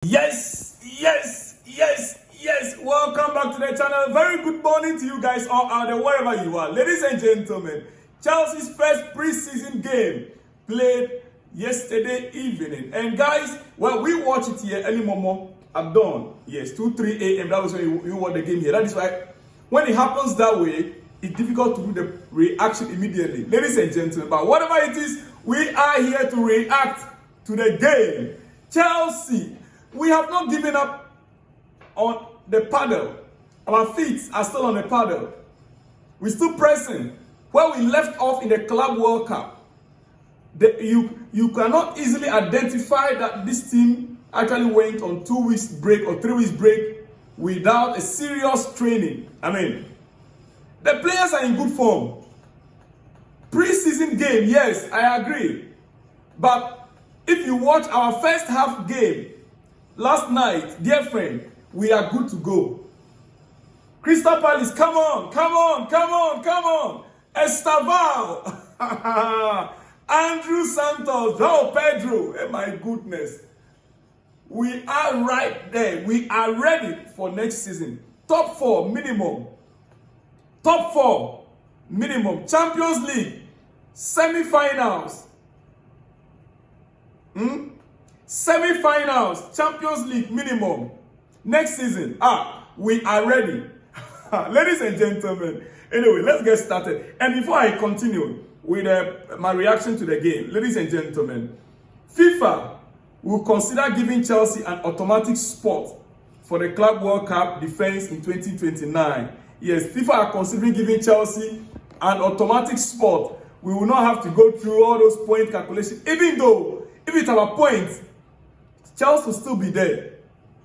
Yes. Welcome back to the channel. Very good morning to you guys all out there, wherever you are. Ladies and gentlemen, Chelsea's first pre-season game played yesterday evening. And guys, well, we watch it here early momo at dawn. Yes, 2-3 a.m. That was when you watch the game here. That is why when it happens that way, it's difficult to do the reaction immediately. Ladies and gentlemen, but whatever it is, we are here to react to the game. Chelsea, we have not given up on the paddle. Our feet are still on the paddle. We're still pressing. Where we left off in the Club World Cup, you cannot easily identify that this team actually went on 2 weeks break or 3 weeks break without a serious training. I mean, the players are in good form. Pre-season game, yes, I agree. But if you watch our first half game last night, dear friend, we are good to go. Crystal Palace, come on. Estevao, Andrew Santos, Jo Pedro, my goodness. We are right there. We are ready for next season. Top 4 minimum. Top 4 minimum. Champions League, semi-finals. Semi-finals, Champions League minimum. Next season, we are ready. Ladies and gentlemen, anyway, let's get started. And before I continue with my reaction to the game, ladies and gentlemen, FIFA will consider giving Chelsea an automatic spot for the Club World Cup defense in 2029. Yes, FIFA are considering giving Chelsea an automatic spot. We will not have to go through all those point calculations, even though if it's our points, Chelsea will still be there.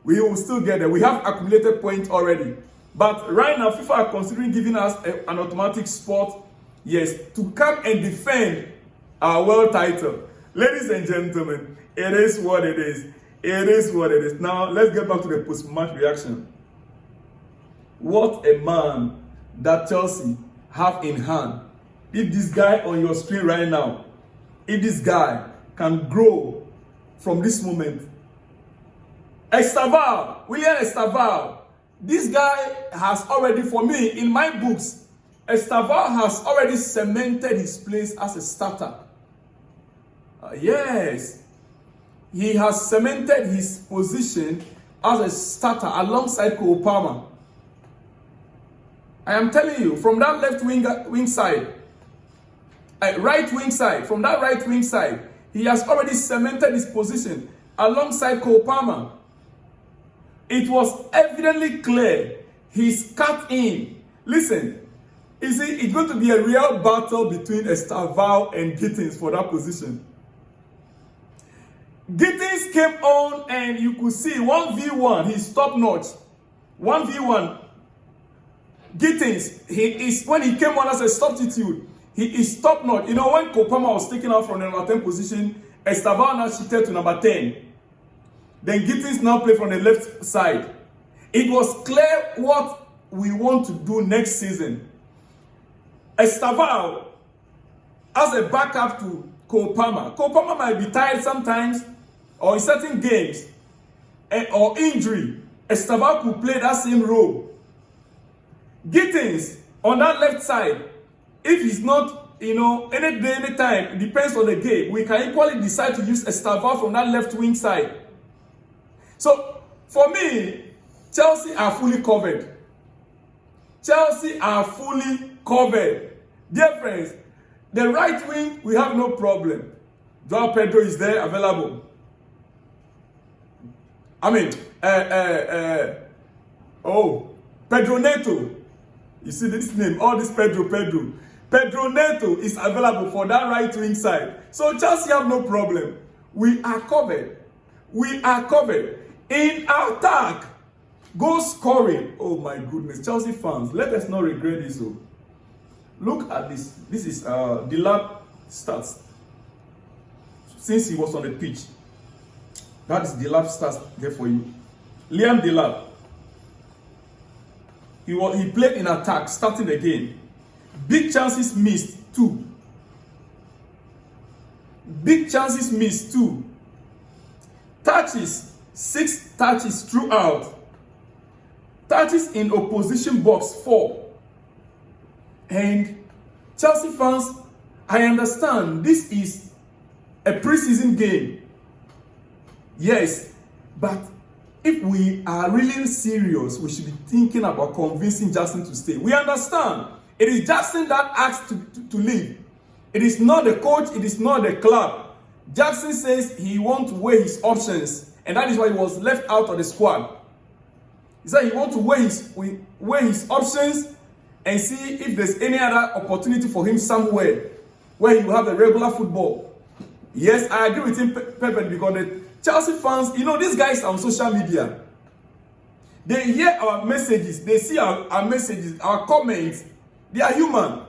We will still get there. We have accumulated points already. But right now, FIFA are considering giving us an automatic spot, yes, to come and defend our world title. Ladies and gentlemen, it is what it is. It is what it is. Now, let's get back to the post-match reaction. What a man that Chelsea have in hand. If this guy on your screen right now, if this guy can grow from this moment. Estevao, William Estevao. This guy has already, for me, in my books, Estevao has already cemented his place as a starter. Yes. He has cemented his position as a starter alongside Cole Palmer. I am telling you, from that left wing side, right wing side, from that right wing side, he has already cemented his position alongside Cole Palmer. It was evidently clear he's cut in. Listen, you see, it's going to be a real battle between Estevao and Gittins for that position. Gittins came on and you could see 1v1, he's top notch. 1v1. Gittins, when he came on as a substitute, he is top notch. You know, when Cole Palmer was taken out from the number 10 position, Estevao now shifted to number 10. Then Gittins now play from the left side. It was clear what we want to do next season. Estevao as a backup to Cole Palmer. Cole Palmer might be tired sometimes, or in certain games, or injury. Estevao could play that same role. Gittins on that left side, if he's not, any day, any time, it depends on the game, we can equally decide to use Estevao from that left wing side. So, for me, Chelsea are fully covered. Chelsea are fully covered. Dear friends, the right wing, we have no problem. Jo Pedro is there, available. Pedro Neto. You see this name, all this Pedro. Pedro Neto is available for that right wing side. So Chelsea have no problem. We are covered. We are covered. In attack, goal scoring. Oh my goodness, Chelsea fans, let us not regret this. Look at this. This is Delap stats. Since he was on the pitch, that is Delap stats there for you. Liam Delap. He played in attack, starting the game. Big chances missed, 2. Big chances missed, 2. Touches, 6 touches throughout. Touches in opposition box 4. And Chelsea fans, I understand this is a preseason game. Yes, but if we are really serious, we should be thinking about convincing Jackson to stay. We understand it is Jackson that asked to leave. It is not the coach, it is not the club. Jackson says he wants to weigh his options, and that is why he was left out of the squad. He said he wants to weigh his options and see if there's any other opportunity for him somewhere where he will have a regular football. Yes, I agree with him perfectly, because the Chelsea fans, you know, these guys are on social media. They hear our messages, they see our messages, our comments. They are human.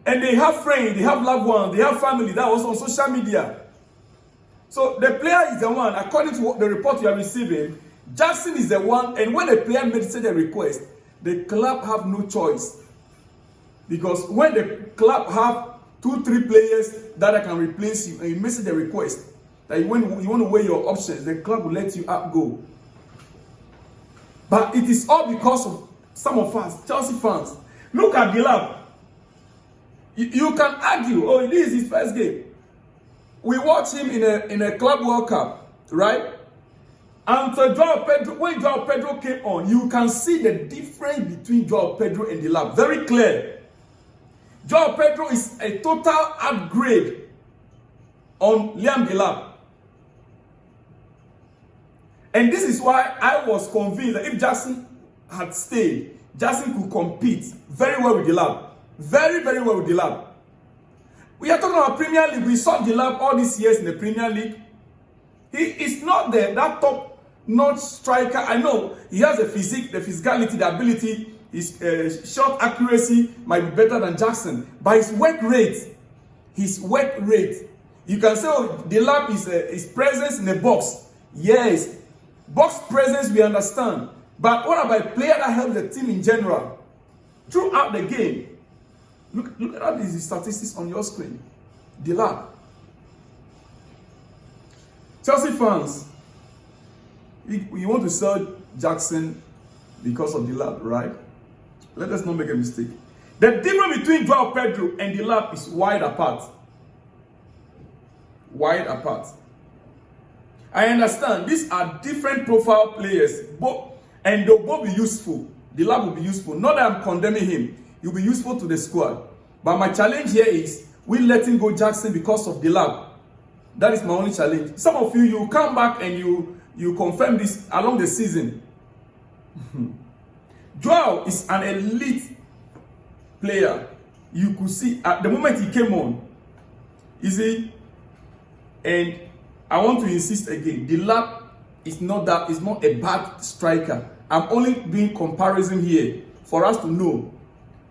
And they have friends, they have loved ones, they have family that are also on social media. So the player is the one, according to the report you are receiving, Jackson is the one, and when the player made such a request, the club have no choice. Because when the club have 2-3 players that can replace you, and you make such a request, that you want to weigh your options, the club will let you go. But it is all because of some of us, Chelsea fans. Look at Delap. You can argue, oh, this is his first game. We watched him in a Club World Cup, right? Until Jo Pedro, when Jo Pedro came on, you can see the difference between Jo Pedro and Delap. Very clear. Jo Pedro is a total upgrade on Liam Delap. And this is why I was convinced that if Jackson had stayed, Jackson could compete very well with Delap. Very, very well with Delap. We are talking about Premier League. We saw Delap all these years in the Premier League. He is not that top-notch striker. I know he has the physique, the physicality, the ability. His shot accuracy might be better than Jackson. But his work rate, you can say, oh, Delap is his presence in the box. Yes, box presence we understand. But what about a player that helps the team in general throughout the game? Look at all these statistics on your screen. Delap. Chelsea fans, you want to sell Jackson because of Delap, right? Let us not make a mistake. The difference between Jo Pedro and Delap is wide apart. Wide apart. I understand these are different profile players, and they'll both be useful. Delap will be useful. Not that I'm condemning him. He'll be useful to the squad. But my challenge here is, we letting go Jackson because of Delap. That is my only challenge. Some of you come back and you confirm this along the season. Joao is an elite player. You could see at the moment he came on. You see? And I want to insist again, Delap is not a bad striker. I'm only doing comparison here for us to know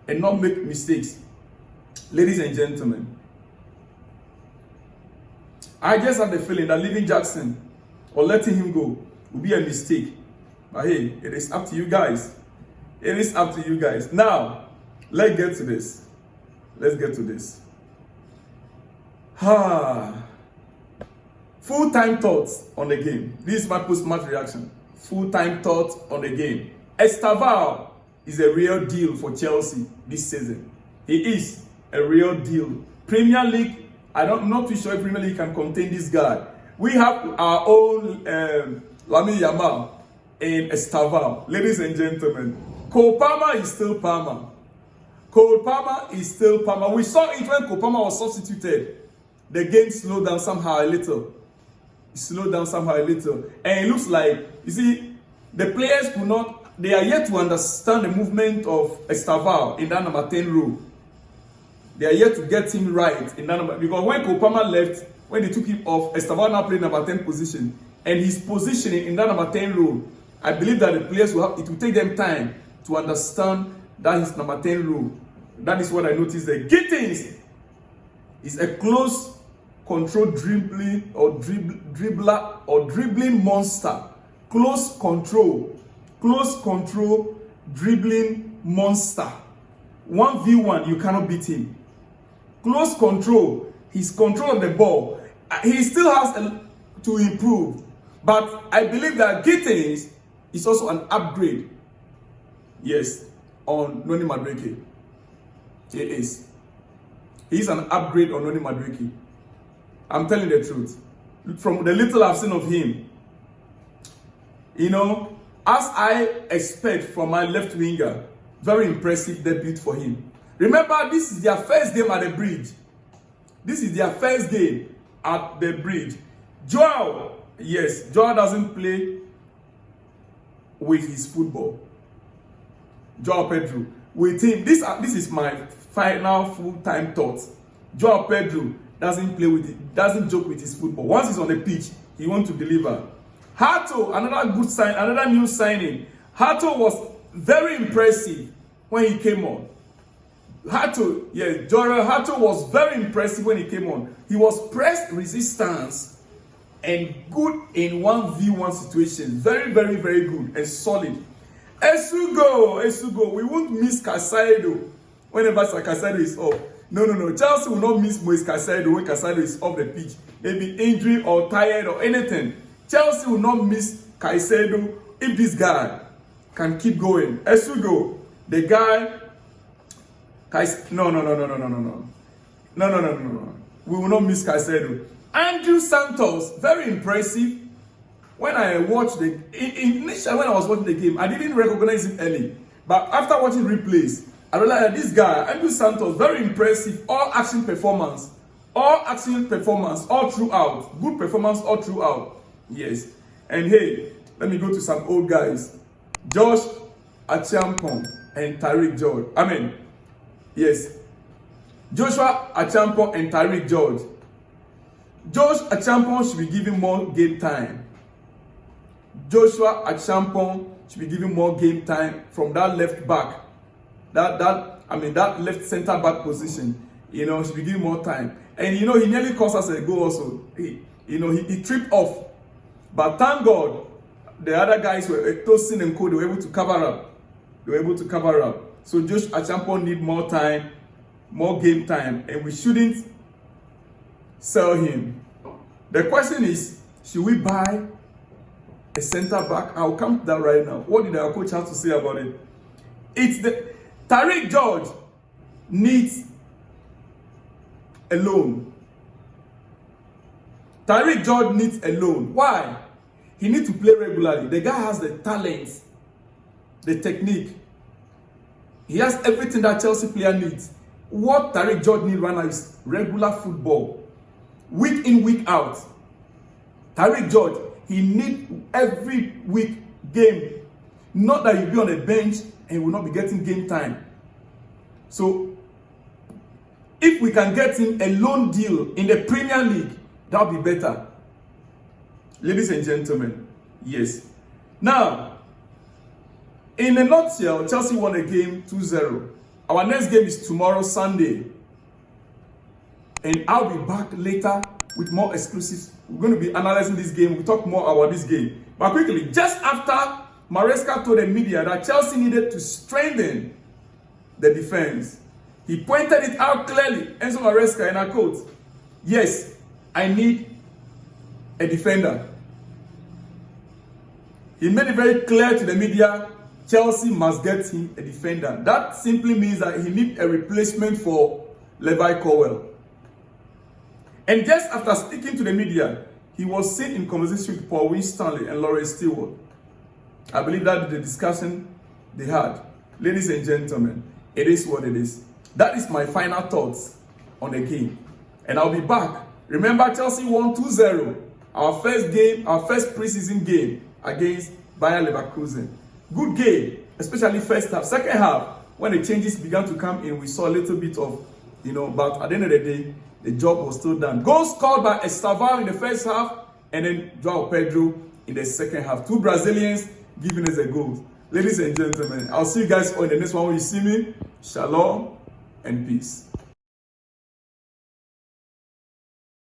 and not make mistakes. Ladies and gentlemen, I just have the feeling that leaving Jackson or letting him go will be a mistake. But hey, it is up to you guys. It is up to you guys. Now, let's get to this. Full-time thoughts on the game. This is my post-match reaction. Full-time thoughts on the game. Estevao is a real deal for Chelsea this season. He is a real deal. Premier League, I'm not too sure if Premier League can contain this guy. We have our own Lamine Yamal and Estevao. Ladies and gentlemen, Cole Palmer is still Palmer. We saw it when Cole Palmer was substituted. The game slowed down somehow a little. And it looks like, you see, the players they are yet to understand the movement of Estevao in that number 10 role. They are yet to get him right in that number, because when Cole Palmer left, when they took him off, Estevao now played number 10 position. And his positioning in that number 10 role, I believe that the players it will take them time to understand that his number 10 role. That is what I noticed there. Gittins is a close control dribbling monster. Close control dribbling monster. 1v1, you cannot beat him. Close control, his control of the ball, he still has to improve. But I believe that Gittins is also an upgrade. Yes, on Noni Madueke. He is. He's an upgrade on Noni Madueke. I'm telling the truth. From the little I've seen of him, you know, as I expect from my left winger, very impressive debut for him. Remember, this is their first game at the bridge. This is their first game at the bridge. Joao, yes, Joao doesn't play with his football. Jo Pedro, with him, this is my final full-time thought. Jo Pedro doesn't play with it, doesn't joke with his football. Once he's on the pitch, he wants to deliver. Hato, another good sign, another new signing. Hato was very impressive when he came on. Hato, yes, Jorel Hato was very impressive when he came on. He was press resistance and good in 1v1 situation. Very, very, very good and solid. Esugo, we won't miss Casado whenever Casado is off. No. Chelsea will not miss Moise Casado when Casado is off the pitch. Maybe injury or tired or anything. Chelsea will not miss Caicedo if this guy can keep going. Esugo, the guy. No. We will not miss Caicedo. Andrew Santos, very impressive. When I watched initially when I was watching the game, I didn't recognize him early. But after watching replays, I realized that this guy, Andrew Santos, very impressive. All performance, all throughout. Good performance all throughout. Yes. And hey, let me go to some old guys. Josh Achampong and Tariq George. Yes. Joshua Achampong and Tariq George. Josh Achampong should be given more game time. Joshua Achampong should be given more game time from that left back. That left center back position. You know, should be given more time. And you know, he nearly cost us a goal also. He tripped off. But thank God, the other guys were Tosin and Co. They were able to cover up. So Josh Achampong need more time, more game time, and we shouldn't sell him. The question is, should we buy a center back? I'll come to that right now. What did our coach have to say about it? It's the Tariq George needs a loan. Tariq George needs a loan. Why? He needs to play regularly. The guy has the talent, the technique. He has everything that Chelsea player needs. What Tariq George needs right now is regular football. Week in, week out. Tariq George, he needs every week game. Not that he'll be on the bench and will not be getting game time. So, if we can get him a loan deal in the Premier League, that'll be better. Ladies and gentlemen, yes. Now, in a nutshell, Chelsea won a game 2-0. Our next game is tomorrow, Sunday. And I'll be back later with more exclusives. We're going to be analyzing this game. We'll talk more about this game. But quickly, just after Maresca told the media that Chelsea needed to strengthen the defense, he pointed it out clearly. Enzo Maresca in a quote. Yes, I need a defender. He made it very clear to the media, Chelsea must get him a defender. That simply means that he needs a replacement for Levi Colwill. And just after speaking to the media, he was seen in conversation with Paul Winstanley and Lawrence Stewart. I believe that is the discussion they had. Ladies and gentlemen, it is what it is. That is my final thoughts on the game. And I'll be back. Remember, Chelsea won 2-0. Our first game, our first preseason game against Bayer Leverkusen. Good game, especially first half. Second half, when the changes began to come in, we saw a little bit of, but at the end of the day, the job was still done. Goals scored by Estevao in the first half, and then Jo Pedro in the second half. Two Brazilians giving us a goal. Ladies and gentlemen, I'll see you guys on the next one when you see me. Shalom and peace.